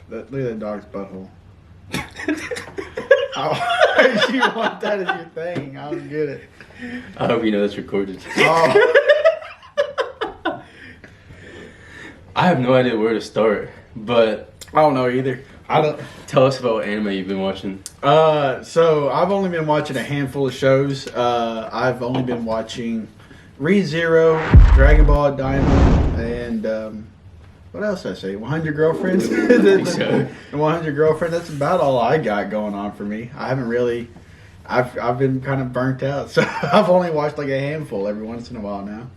Look at that dog's butthole. Oh, you want that as your thing? I don't get it. I hope you know that's recorded. Oh. I have no idea where to start, but I don't know either. I don't. Tell us about what anime you've been watching. So I've only been watching a handful of shows. I've only been watching Re:Zero, Dragon Ball Diamond, and what else did I say? 100 Girlfriends. So. 100 Girlfriends. That's about all I got going on for me. I haven't really. I've been kind of burnt out, so I've only watched like a handful every once in a while now.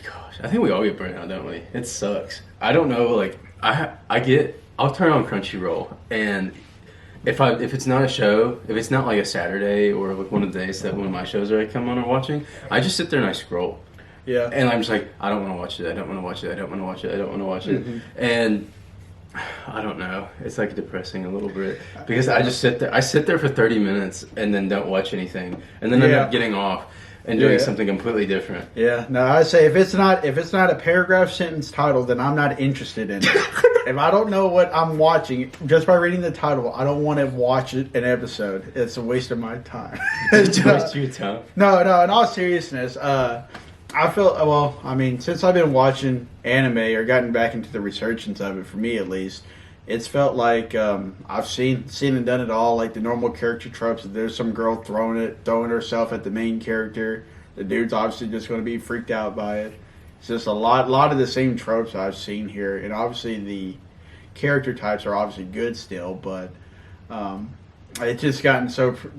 Gosh, I think we all get burnt out, don't we? It sucks. I don't know. Like I'll turn on Crunchyroll, and if it's not a show, if it's not like a Saturday or like one of the days that one of my shows are I come on or watching, I just sit there and I scroll. Yeah. And I'm just like, I don't want to watch it. I don't want to watch it. I don't want to watch it. I don't want to watch it. Mm-hmm. And I don't know. It's like depressing a little bit because I just sit there. I sit there for 30 minutes and then don't watch anything, and then end up getting off and doing something completely different. Yeah. No, I say if it's not a paragraph sentence title, then I'm not interested in it. If I don't know what I'm watching just by reading the title, I don't want to watch an episode. It's a waste of my time. It's a waste of your time. No. In all seriousness, I feel since I've been watching anime or gotten back into the resurgence of it, for me at least, it's felt like I've seen and done it all. Like the normal character tropes. There's some girl throwing herself at the main character. The dude's obviously just going to be freaked out by it. It's just a lot of the same tropes I've seen here, and obviously the character types are obviously good still, but it's just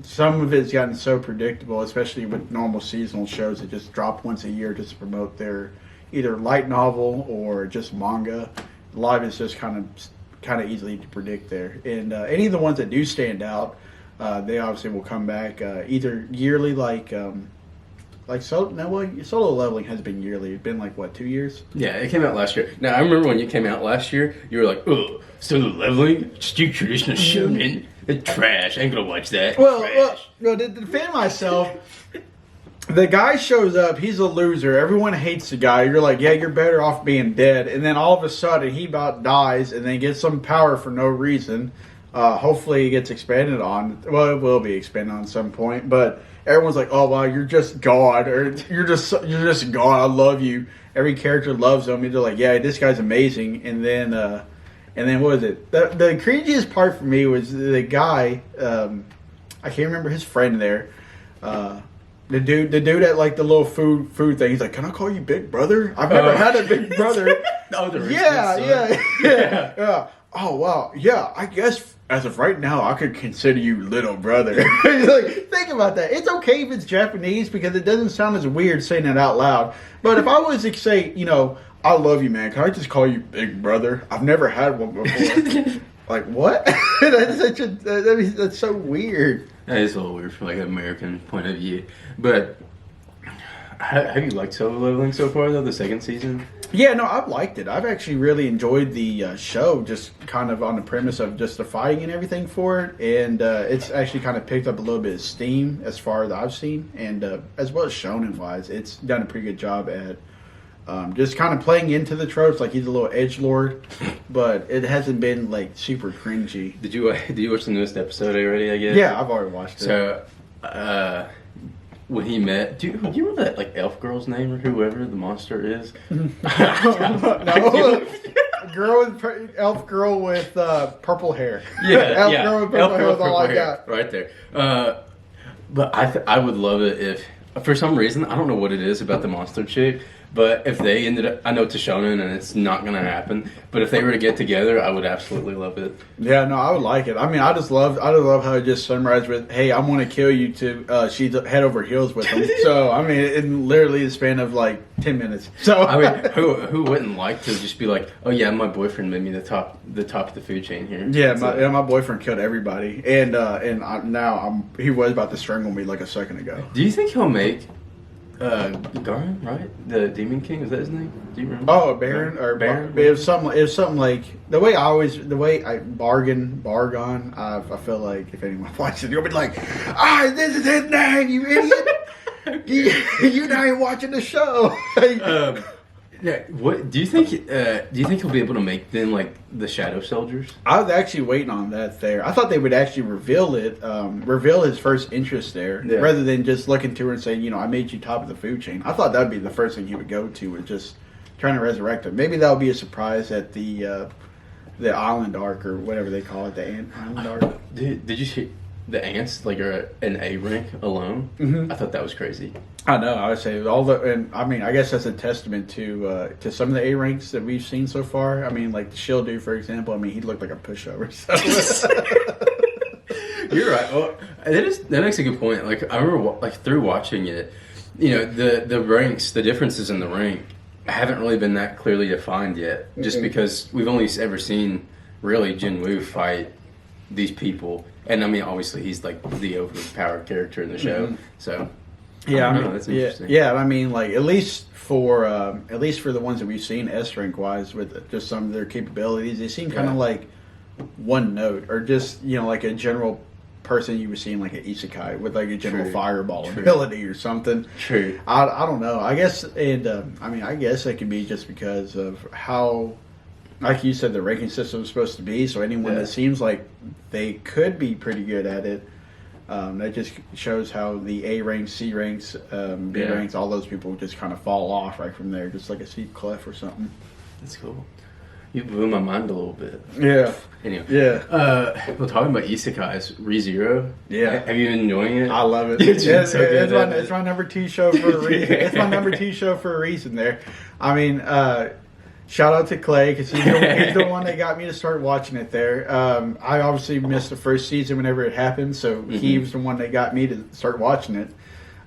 some of it's gotten so predictable, especially with normal seasonal shows that just drop once a year just to promote their either light novel or just manga. A lot of it's just kind of easily to predict there, and any of the ones that do stand out, they obviously will come back either yearly, Solo Leveling has been yearly. It's been like, what, 2 years? Yeah, it came out last year. Now, I remember when you came out last year, you were like, oh, Solo Leveling? Still traditional shonen? It's trash. I ain't gonna watch that. Well, to defend myself, the guy shows up, he's a loser. Everyone hates the guy. You're like, yeah, you're better off being dead. And then all of a sudden, he about dies and then gets some power for no reason. Hopefully, it gets expanded on. Well, it will be expanded on some point, but everyone's like, "Oh wow, you're just God," or "You're just God. I love you." Every character loves him. And they're like, "Yeah, this guy's amazing." And then what was it? The cringiest part for me was the guy. I can't remember his friend there. The dude at like the little food thing. He's like, "Can I call you Big Brother? I've never had a big brother." Yeah. Oh wow, yeah. I guess as of right now, I could consider you little brother. Like, think about that. It's okay if it's Japanese because it doesn't sound as weird saying it out loud. But if I was to say, I love you, man. Can I just call you Big Brother? I've never had one before. Like, what? That's so weird. That is a little weird from like an American point of view. But have you liked Solo Leveling so far, though, the second season? Yeah, no, I've liked it. I've actually really enjoyed the show, just kind of on the premise of just the fighting and everything for it. And it's actually kind of picked up a little bit of steam as far as I've seen. And as well as shonen-wise, it's done a pretty good job at just kind of playing into the tropes. Like, he's a little edgelord, but it hasn't been, like, super cringy. Did you watch the newest episode already, I guess? Yeah, I've already watched it. So, when he met, do you remember that like elf girl's name or whoever the monster is? No, elf girl with purple hair. Yeah, Girl with purple hair is all I got. Right there. But I would love it if, for some reason, I don't know what it is about the monster chick, but if they ended up, I know it's a shonen and it's not going to happen, but if they were to get together, I would absolutely love it. Yeah, no, I would like it. I mean, I just love how it just summarized with, "Hey, I want to kill you," to she's head over heels with him. So, I mean, in literally the span of like 10 minutes. So, I mean, who wouldn't like to just be like, "Oh yeah, my boyfriend made me the top of the food chain here." Yeah, my boyfriend killed everybody, and he was about to strangle me like a second ago. Do you think he'll make Garin, right? The Demon King, is that his name? Do you remember? Oh, Baron or Baron. It was something like the way I bargain. I feel like if anyone watches it, you'll be like, this is his name, you idiot. You not even watching the show. Yeah. What do you think? Do you think he'll be able to make them like the Shadow Soldiers? I was actually waiting on that there. I thought they would actually reveal it, reveal his first interest there, Yeah. rather than just looking to her and saying, you know, I made you top of the food chain. I thought that would be the first thing he would go to, was just trying to resurrect him. Maybe that would be a surprise at the island arc or whatever they call it, the island arc. Did you see the ants like are an A rank alone? Mm-hmm. I thought that was crazy. I know. I would say and I mean, I guess that's a testament to some of the A ranks that we've seen so far. I mean, like the Shield dude, for example. I mean, he looked like a pushover. So. You're right. Well, that makes a good point. Like I remember, like through watching it, you know, the ranks, the differences in the rank haven't really been that clearly defined yet. Just because we've only ever seen really Jinwoo fight these people, and I mean, obviously he's like the overpowered character in the show. So yeah, I mean, that's interesting. Yeah, I mean, like at least for the ones that we've seen S rank wise, with just some of their capabilities, they seem kind of like one note, or just, you know, like a general person you would see in like an isekai with like a general fireball ability or something. True. I don't know. I guess, and I mean, I guess it could be just because of how, like you said, the ranking system is supposed to be. So anyone that seems like they could be pretty good at it, that just shows how the A ranks, C ranks, B ranks, all those people just kind of fall off right from there, just like a steep cliff or something. That's cool. You blew my mind a little bit. Yeah. Anyway. Yeah. We're talking about isekais. ReZero. Yeah. Have you been enjoying it? I love it. It's my number 2 show for a reason. It's my number 2 show for a reason there. I mean, shout out to Clay, because he's the one that got me to start watching it there. I obviously missed the first season whenever it happened, so he was the one that got me to start watching it.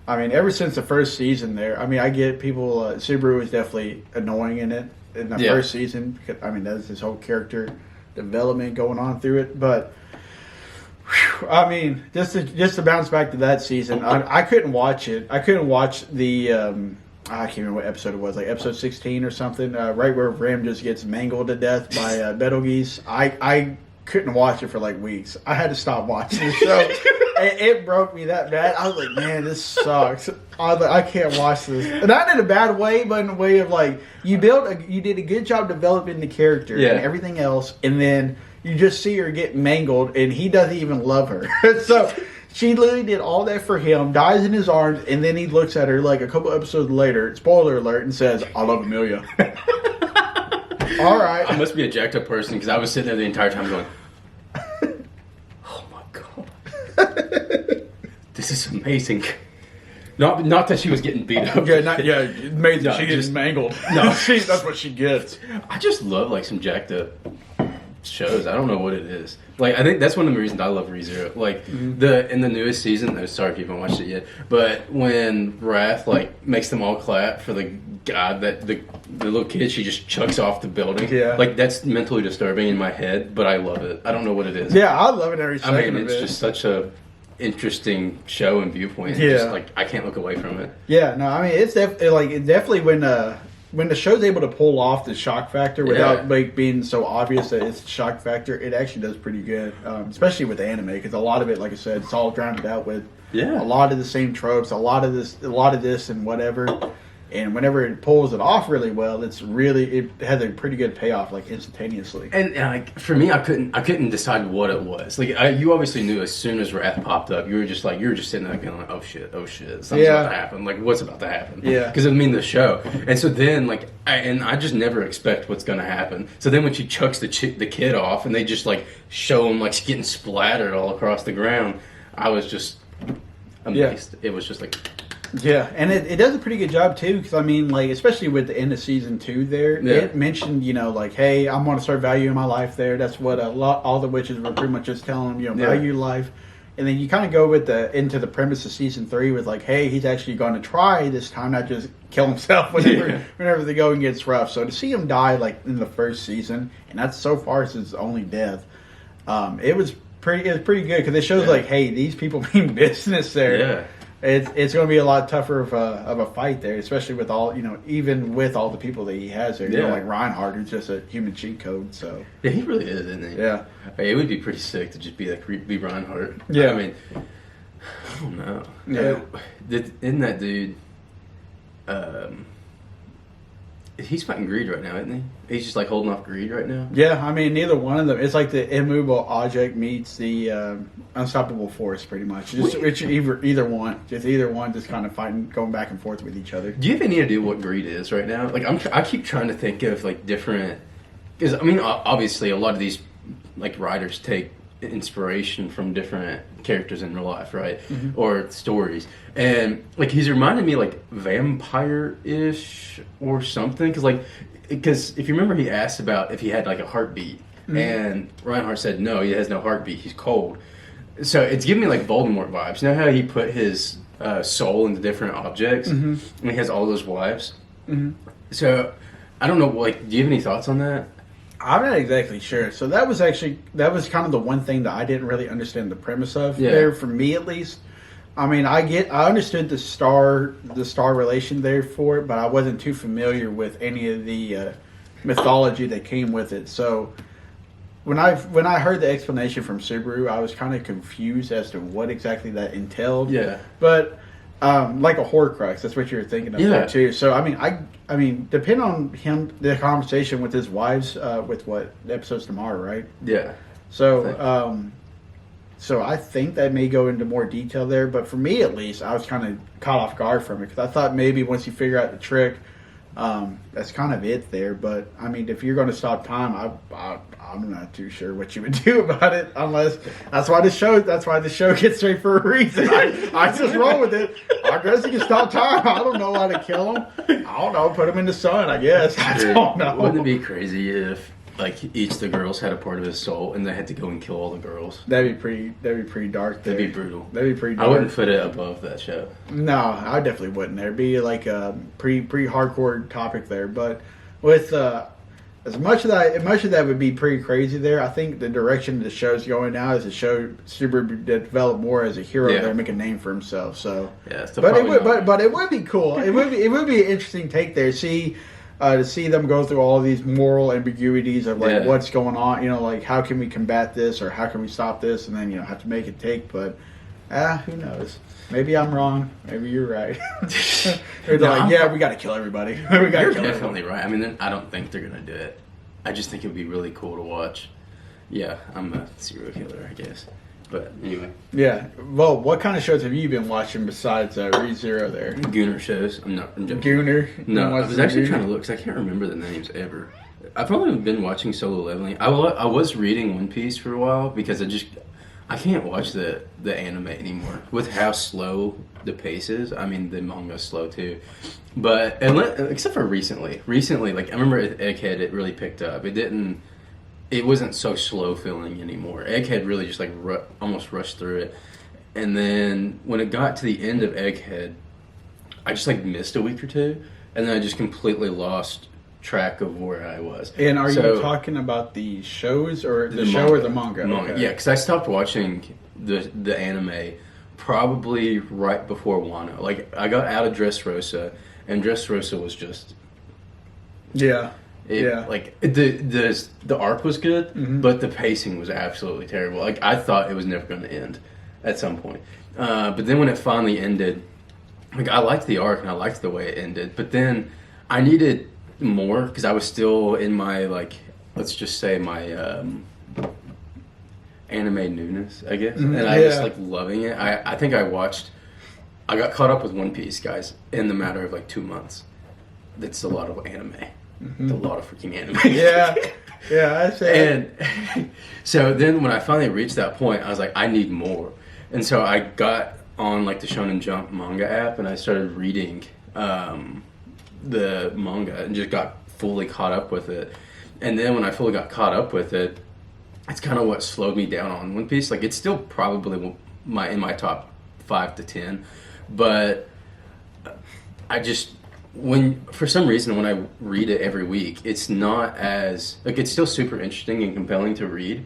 I mean, ever since the first season there, I mean, I get people, Subaru is definitely annoying in it. In the first season, I mean, that's his whole character development going on through it. But I mean, just to bounce back to that season, I couldn't watch it. I couldn't watch the I can't remember what episode it was, like episode 16 or something, right where Ram just gets mangled to death by Betelgeuse. I couldn't watch it for like weeks. I had to stop watching the show. It broke me that bad. I was like, man, this sucks. I was like, I can't watch this. And not in a bad way, but in a way of like, you did a good job developing the character and everything else, and then you just see her get mangled, and he doesn't even love her. So she literally did all that for him, dies in his arms, and then he looks at her like a couple episodes later, spoiler alert, and says, I love Amelia. All right. I must be a jacked up person, because I was sitting there the entire time going, oh my god. This is amazing. Not that she was getting beat up. Amazing. No, she gets mangled. No, that's what she gets. I just love like some jacked up shows. I don't know what it is. Like I think that's one of the reasons I love ReZero. Like in the newest season. Oh, sorry if you haven't watched it yet. But when Wrath like makes them all clap for the god that the little kid she just chucks off the building. Yeah. Like that's mentally disturbing in my head, but I love it. I don't know what it is. Yeah, I love it every second. I mean, it's just such a interesting show and viewpoint. Yeah. Just, like I can't look away from it. Yeah, no, I mean it's definitely when the show's able to pull off the shock factor without like being so obvious that it's a shock factor, it actually does pretty good. Especially with anime, because a lot of it, like I said, it's all drowned out with a lot of the same tropes, a lot of this and whatever. And whenever it pulls it off really well, it has a pretty good payoff, like instantaneously. And like for me, I couldn't decide what it was. Like you obviously knew as soon as Wrath popped up, you were just sitting there going, like, oh shit, something's about to happen. Like what's about to happen? Yeah, because I mean the show. And so then like I just never expect what's going to happen. So then when she chucks the kid off and they just like show him like getting splattered all across the ground, I was just amazed. It was just like. Yeah, and it does a pretty good job too, because I mean, like especially with the end of season 2 there, it mentioned, you know, like, hey, I'm going to start valuing my life there. That's what all the witches were pretty much just telling them, you know, value life. And then you kind of go into the premise of season 3 with like, hey, he's actually going to try this time, not just kill himself whenever the going gets rough. So to see him die like in the first season, and that's so far his only death, it was pretty good, because it shows like, hey, these people mean business there. Yeah. It's going to be a lot tougher of a fight there, especially with all, you know, even with all the people that he has there. You know, like Reinhardt, who's just a human cheat code. So yeah, he really is, isn't he? Yeah, it would be pretty sick to just be Reinhardt. Yeah, I mean, I don't know. Yeah, isn't that dude? he's fighting greed right now, isn't he? He's just like holding off greed right now. Yeah, I mean, neither one of them. It's like the immovable object meets the unstoppable force, pretty much. It's either one. Just either one, just kind of fighting, going back and forth with each other. Do you have any idea what greed is right now? Like I keep trying to think of like different, because I mean, obviously a lot of these like writers take inspiration from different characters in real life, right? Mm-hmm. Or stories, and like he's reminding me like vampire-ish or something, because if you remember, he asked about if he had like a heartbeat, mm-hmm. and Reinhardt said no, he has no heartbeat, he's cold. So it's giving me like Voldemort vibes. You know how he put his soul into different objects, mm-hmm. and he has all those wives. Mm-hmm. So I don't know, like, do you have any thoughts on that? I'm not exactly sure. So that was kind of the one thing that I didn't really understand the premise of there, for me at least. I mean, I understood the star relation there for it, but I wasn't too familiar with any of the mythology that came with it. So when I heard the explanation from Subaru, I was kind of confused as to what exactly that entailed. Yeah. But like a Horcrux, that's what you were thinking of there too. So I mean, depending on the conversation with his wives, with what episode's tomorrow, right? Yeah. So so I think that may go into more detail there, but for me at least, I was kind of caught off guard from it because I thought maybe once you figure out the trick, that's kind of it there. But I mean, if you're going to stop time, I'm not too sure what you would do about it, unless that's why the show gets straight for a reason. I just roll with it. I guess you can stop time. I don't know how to kill him. I don't know. Put him in the sun, I guess. I don't know. Wouldn't it be crazy if like each of the girls had a part of his soul and they had to go and kill all the girls? That'd be pretty dark. There. That'd be brutal. That'd be pretty dark. I wouldn't put it above that show. No, I definitely wouldn't. There'd be like a pretty hardcore topic there, but with as much of that would be pretty crazy there. I think the direction the show's going now is to show Subaru develop more as a hero there, and make a name for himself. So, yeah, but it would be cool. It would be an interesting take there. To see them go through all of these moral ambiguities of like what's going on. You know, like how can we combat this or how can we stop this, and then have to make it take. But who knows? Maybe I'm wrong. Maybe you're right. They're like, we got to kill everybody. You're definitely right. I mean, I don't think they're gonna do it. I just think it would be really cool to watch. Yeah, I'm a serial killer, I guess. But anyway. Yeah. Well, what kind of shows have you been watching besides ReZero there? Gooner shows. I'm joking. Gooner? No, I was actually trying to look because I can't remember the names ever. I've probably been watching Solo Leveling. I was reading One Piece for a while because I can't watch the anime anymore with how slow the pace is. I mean, the manga's slow too. But except for recently, like I remember at Egghead, it really picked up. It wasn't so slow feeling anymore. Egghead really just like almost rushed through it. And then when it got to the end of Egghead, I just like missed a week or two, and then I just completely lost track of where I was. And are you talking about the shows or the show or the manga? Manga. Yeah, because I stopped watching the anime probably right before Wano. Like I got out of Dressrosa, and Dressrosa was just like the arc was good, mm-hmm. but the pacing was absolutely terrible. Like I thought it was never going to end at some point. But then when it finally ended, like I liked the arc and I liked the way it ended, but then I needed more because I was still in my let's just say my anime newness, I guess, and I was like loving it. I think I got caught up with One Piece, guys, in the matter of 2 months. That's a lot of anime. Mm-hmm. It's a lot of freaking anime. I say. And so then when I finally reached that point, I was like, I need more. And so I got on the Shonen Jump manga app and I started reading the manga and just got fully caught up with it. And then when I fully got caught up with it, it's kind of what slowed me down on One Piece. It's still probably in my top 5 to 10, but I just for some reason when I read it every week, it's not as it's still super interesting and compelling to read,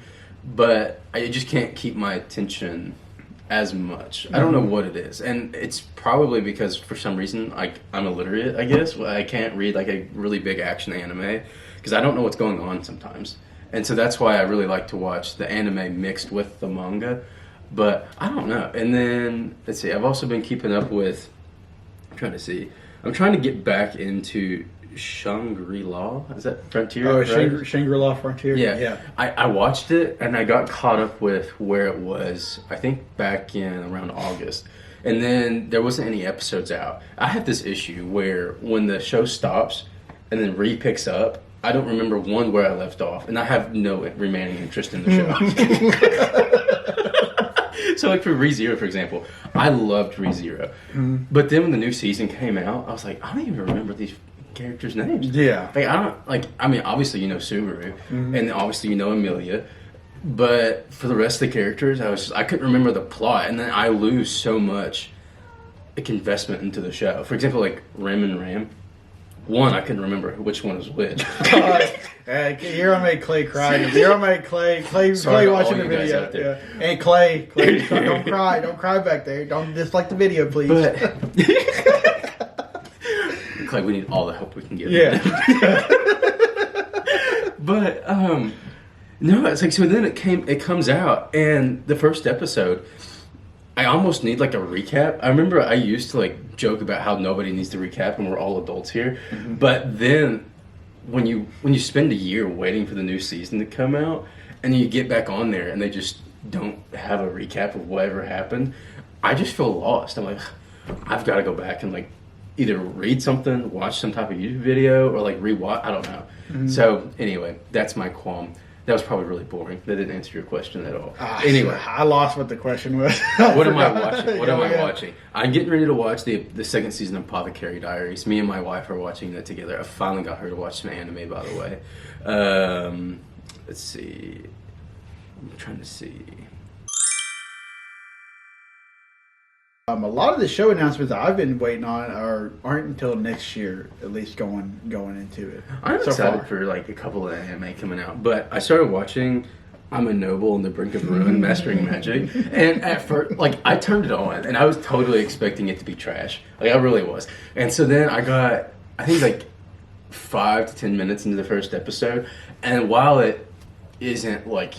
but I just can't keep my attention as much. I don't know what it is, and it's probably because for some reason I'm illiterate, I guess. I can't read a really big action anime because I don't know what's going on sometimes, and so that's why I really like to watch the anime mixed with the manga. But I don't know. And then let's see, I've also been keeping up with I'm trying to get back into Shangri-La. Is that Frontier? Oh, right? Shangri-La Frontier. Yeah. I watched it and I got caught up with where it was, I think back in around August. And then there wasn't any episodes out. I had this issue where when the show stops and then picks up, I don't remember one where I left off, and I have no remaining interest in the show. So, like for ReZero, for example, I loved ReZero, but then when the new season came out, I was like, I don't even remember these characters' names. Yeah, like I don't like. I mean, obviously you know Subaru, and obviously you know Amelia, but for the rest of the characters, I couldn't remember the plot, and then I lose so much investment into the show. For example, like Ram and Ram. One, I couldn't remember which one was which. You're gonna make Clay cry. You're gonna make Clay watching the video. Yeah. Hey Clay, don't cry back there. Don't dislike the video, please. But Clay, we need all the help we can get. Yeah. But no, it's like so. Then it comes out, and the first episode, I almost need like a recap. I remember I used to like joke about how nobody needs to recap and we're all adults here. But then when you spend a year waiting for the new season to come out and then you get back on there and they just don't have a recap of whatever happened, I just feel lost. I'm like, I've got to go back and like either read something, watch some type of YouTube video, or like rewatch. I don't know. So anyway, that's my qualm. That was probably really boring. That didn't answer your question at all. Anyway, I lost what the question was. What am I watching? What am I watching? I'm getting ready to watch the second season of Apothecary Diaries. Me and my wife are watching that together. I finally got her to watch some anime, by the way. Let's see. I'm trying to see. A lot of the show announcements that I've been waiting on aren't until next year, at least going into it. I'm excited for like a couple of anime coming out, but I started watching I'm a Noble on the Brink of Ruin, Mastering Magic, and at first, like I turned it on, and I was totally expecting it to be trash. Like I really was, and so then I think like 5 to 10 minutes into the first episode, and while it isn't like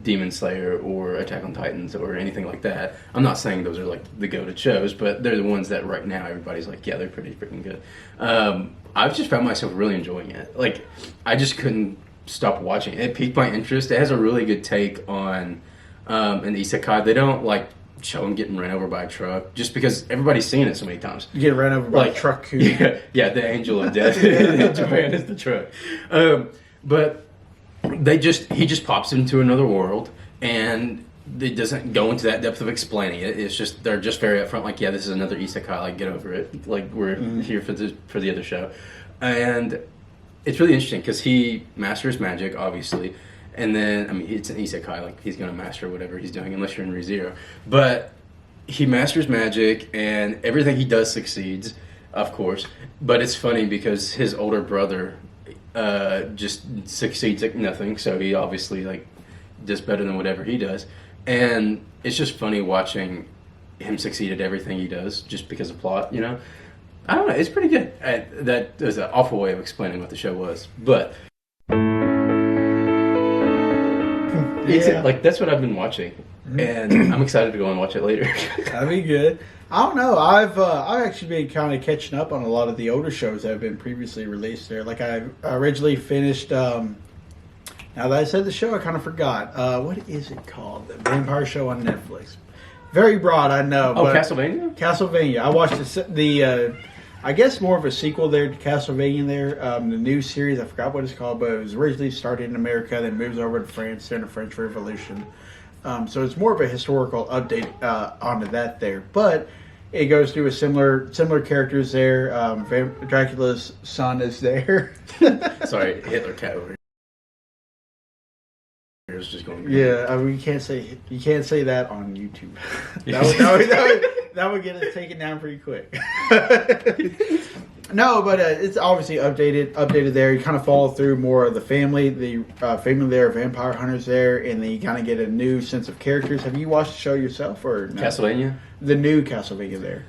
Demon Slayer or Attack on Titans or anything like that. I'm not saying those are like the go-to shows, but they're the ones that right now everybody's like, yeah, they're pretty freaking good. I've just found myself really enjoying it. Like, I just couldn't stop watching it. It piqued my interest. It has a really good take on an isekai. They don't like show him getting ran over by a truck just because everybody's seen it so many times. You get ran over by a truck. Yeah, the angel of death in Japan is the truck. But he just pops into another world, and it doesn't go into that depth of explaining it. It's just they're just very upfront, like, yeah, this is another isekai, like, get over it, like we're here for the other show. And it's really interesting because he masters magic, obviously, and then I mean it's an isekai, like he's gonna master whatever he's doing unless you're in ReZero, but he masters magic and everything he does succeeds, of course. But it's funny because his older brother just succeeds at nothing, so he obviously like does better than whatever he does, and it's just funny watching him succeed at everything he does just because of plot. I don't know, it's pretty good. That is an awful way of explaining what the show was, but like that's what I've been watching, and I'm excited to go and watch it later. That'd be good. I don't know. I've actually been kind of catching up on a lot of the older shows that have been previously released there. Like I originally finished. Now that I said the show, I kind of forgot. What is it called? The vampire show on Netflix. Very broad, I know. Oh, but Castlevania. Castlevania. I watched the I guess more of a sequel there to Castlevania. There, the new series. I forgot what it's called, but it was originally started in America, then moves over to France during the French Revolution. So it's more of a historical update onto that there, but it goes through a similar characters there. Dracula's son is there. Sorry, Hitler cat over here. It's just going crazy. Yeah, I mean, you can't say that on YouTube. that would get us taken down pretty quick. No, but it's obviously updated there. You kind of follow through more of the family there, vampire hunters there, and then you kind of get a new sense of characters. Have you watched the show yourself or no? Castlevania? The new Castlevania there.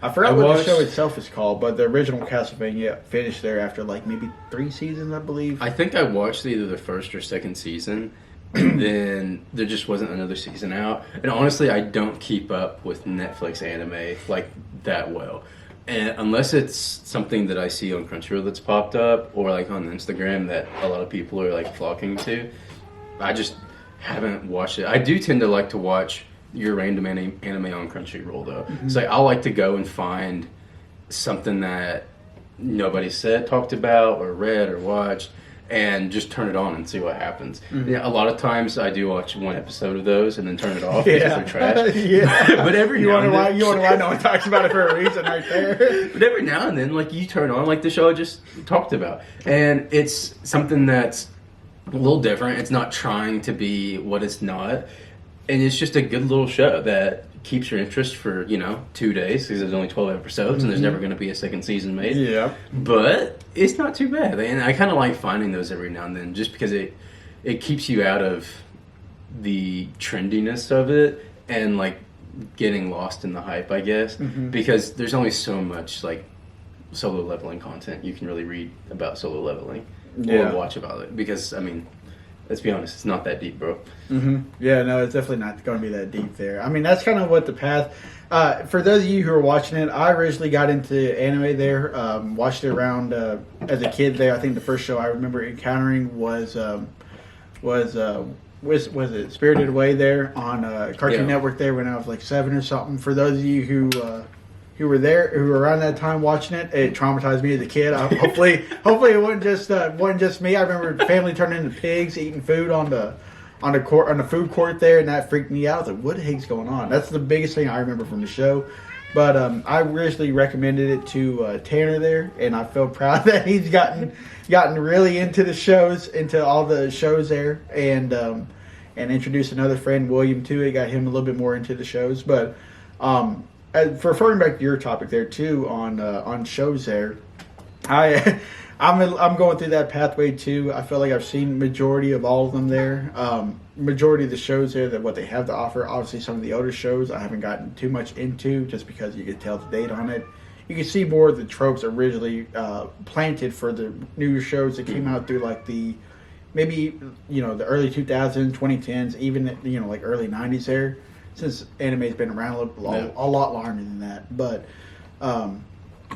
I forgot what the show itself is called, but the original Castlevania finished there after like maybe 3 seasons, I believe. I think I watched either the first or second season, and then there just wasn't another season out. And honestly, I don't keep up with Netflix anime like that well. And unless it's something that I see on Crunchyroll that's popped up, or like on Instagram that a lot of people are like flocking to, I just haven't watched it. I do tend to like to watch your random anime on Crunchyroll though. So I like to go and find something that nobody said, talked about, or read, or watched, and just turn it on and see what happens. Yeah, a lot of times I do watch one episode of those and then turn it off because they're trash. But every now and then, you wonder why no one talks about it for a reason, right there. but every now and then, like you turn on like the show I just talked about, and it's something that's a little different. It's not trying to be what it's not, and it's just a good little show that keeps your interest for 2 days because there's only 12 episodes and there's never going to be a second season made. Yeah, but it's not too bad, and I kind of like finding those every now and then just because it keeps you out of the trendiness of it and like getting lost in the hype, I guess, because there's only so much like solo leveling content you can really read about solo leveling or watch about it, because I mean, let's be honest, it's not that deep, bro. Yeah, no, it's definitely not going to be that deep there. I mean, that's kind of what the path. For those of you who are watching it, I originally got into anime there. Watched it around as a kid there. I think the first show I remember encountering was it Spirited Away there on Cartoon Network there when I was like 7 or something. For those of you who were there, who were around that time watching it, it traumatized me as a kid. Hopefully it wasn't just me. I remember family turning into pigs, eating food on the food court there, and that freaked me out. I was like, what the heck's going on? That's the biggest thing I remember from the show. But I originally recommended it to Tanner there, and I feel proud that he's gotten really into all the shows there, and introduced another friend, William, to it. Got him a little bit more into the shows. But for referring back to your topic there too on shows there, I'm going through that pathway too. I feel like I've seen majority of all of them there. Majority of the shows there, that what they have to offer. Obviously, some of the older shows I haven't gotten too much into, just because you can tell the date on it. You can see more of the tropes originally planted for the newer shows that came out through like the maybe the early 2000s, 2010s, even like early 90s there. Since anime's been around a lot longer than that, but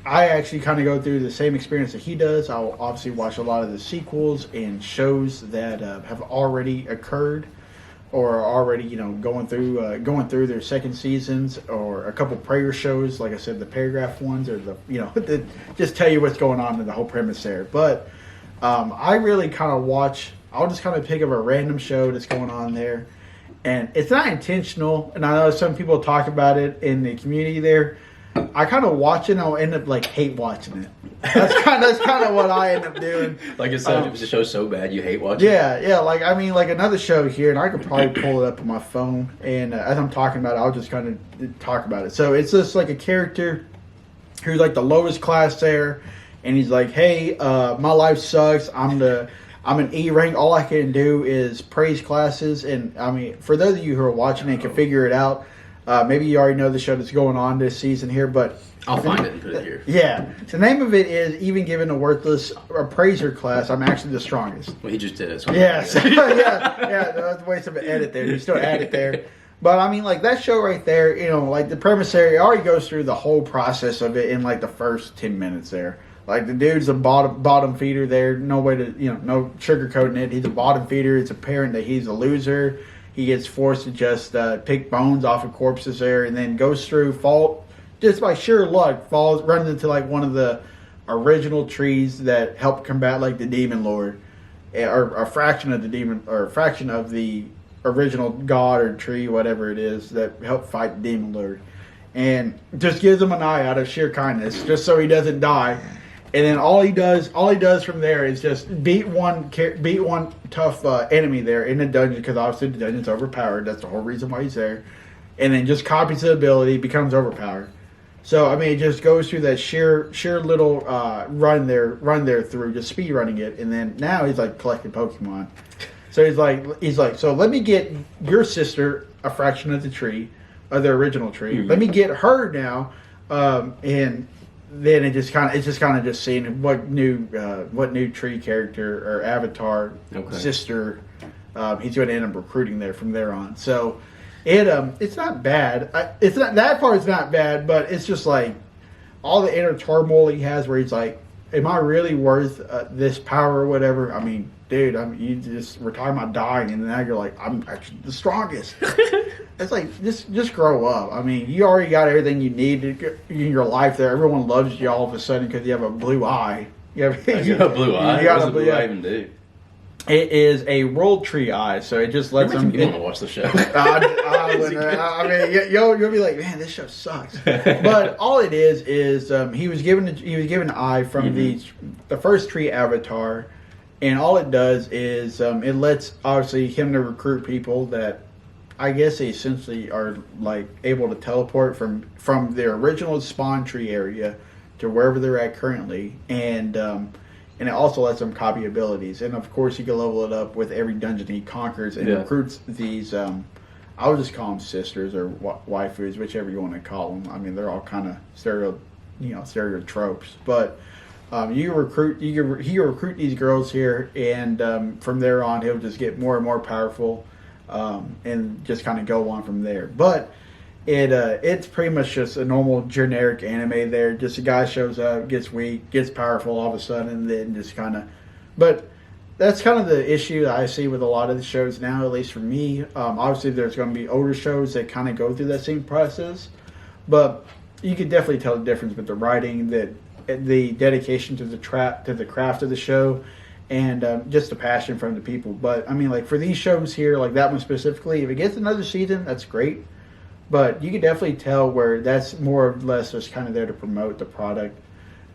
I actually kind of go through the same experience that he does. I'll obviously watch a lot of the sequels and shows that have already occurred, or are already going through their second seasons, or a couple prayer shows, like I said, the paragraph ones, or the just tell you what's going on in the whole premise there. But I really kind of watch. I'll just kind of pick up a random show that's going on there. And it's not intentional, and I know some people talk about it in the community there. I kind of watch it, and I'll end up like hate watching it. That's kind of what I end up doing. Like it's the show's so bad you hate watching it? Yeah. Like I mean, like another show here, and I could probably pull it up on my phone, and as I'm talking about it, I'll just kind of talk about it. So it's just like a character who's like the lowest class there, and he's like, hey, my life sucks. I'm an E rank. All I can do is praise classes. And I mean, for those of you who are watching and can figure it out, maybe you already know the show that's going on this season here, but I'll find it and put it here. Yeah. The name of it is Even Given a Worthless Appraiser Class, I'm actually the strongest. Well, he just did it. So yeah. That's a waste of an edit there. You still add it there. But I mean, like that show right there, like the premise there, it already goes through the whole process of it in like the first 10 minutes there. Like the dude's a bottom feeder there. No way to, no sugarcoating it. He's a bottom feeder. It's apparent that he's a loser. He gets forced to just pick bones off of corpses there, and then goes through, just by sheer luck, runs into like one of the original trees that help combat like the demon lord, or a fraction of the demon, or a fraction of the original god or tree, whatever it is, that helped fight the demon lord, and just gives him an eye out of sheer kindness, just so he doesn't die. And then all he does from there is just beat one tough enemy there in the dungeon, because obviously the dungeon's overpowered. That's the whole reason why he's there. And then just copies the ability, becomes overpowered. So I mean, it just goes through that sheer little run there through, just speed running it. And then now he's like collecting Pokemon. So he's like, so let me get your sister a fraction of the tree, of the original tree. Mm-hmm. Let me get her now, and then it's just kind of seeing what new tree character or avatar sister he's going to end up recruiting there from there on. So it's not bad. It's not, that part is not bad, but it's just like all the inner turmoil he has, where he's like, "Am I really worth this power or whatever?" I mean, dude, you just retire my dying, and now you're like, "I'm actually the strongest." It's like just grow up. I mean, you already got everything you need in your life. There, everyone loves you all of a sudden because you have a blue eye. You have a blue eye. You got what does a a blue eye even do? It is a world tree eye, so it just lets them. You want to watch the show? I mean, you'll be like, man, this show sucks. But all it is he was given an eye from the first tree avatar, and all it does is it lets obviously him to recruit people that I guess they essentially are like able to teleport from their original spawn tree area to wherever they're at currently, and it also lets them copy abilities. And of course, you can level it up with every dungeon he conquers and recruits these. I would just call them sisters or waifus, whichever you want to call them. I mean, they're all kind of stereotropes. But he can recruit these girls here, and from there on, he'll just get more and more powerful, and just kind of go on from there. But it's pretty much just a normal generic anime there. Just a guy shows up, gets weak, gets powerful all of a sudden, and then just kind of... But that's kind of the issue that I see with a lot of the shows now, at least for me. Obviously, there's going to be older shows that kind of go through that same process. But you can definitely tell the difference with the writing, the dedication to the craft of the show, and just the passion from the people. But, I mean, like, for these shows here, like that one specifically, if it gets another season, that's great. But you can definitely tell where that's more or less just kind of there to promote the product,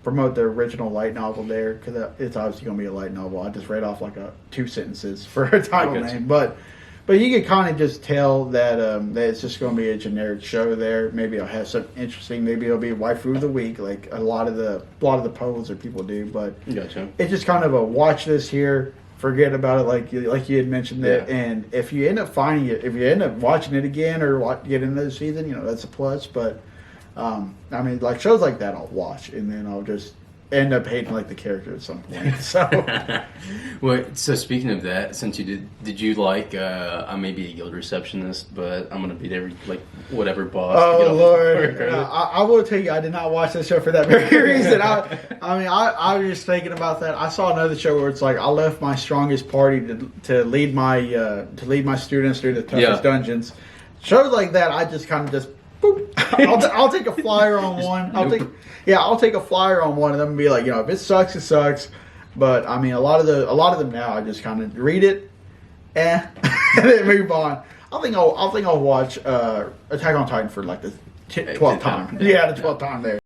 promote the original light novel there, because it's obviously going to be a light novel. I just read off like 2 sentences for a title name. But you can kind of just tell that that it's just going to be a generic show there. Maybe it'll have something interesting. Maybe it'll be a waifu of the week, like a lot of the polls or people do. But it's just kind of a watch this here. Forget about it, like you had mentioned that. Yeah. And if you end up finding it, if you end up watching it again or get another season, that's a plus. But I mean, like shows like that, I'll watch, and then I'll just end up hating like the character at some point. So, well, so speaking of that, since you did you like? I may be a guild receptionist, but I'm gonna beat every whatever boss. Oh Lord! I will tell you, I did not watch that show for that very reason. I was just thinking about that. I saw another show where it's like I left my strongest party to lead my students through the toughest dungeons. Shows like that, I just kind of just. Boop. I'll take a flyer on one. I'll take a flyer on one of them and be like, if it sucks, it sucks. But I mean, a lot of them now, I just kind of read it, and then move on. I think I'll watch Attack on Titan for like the 12th time. Yeah, the 12th time there.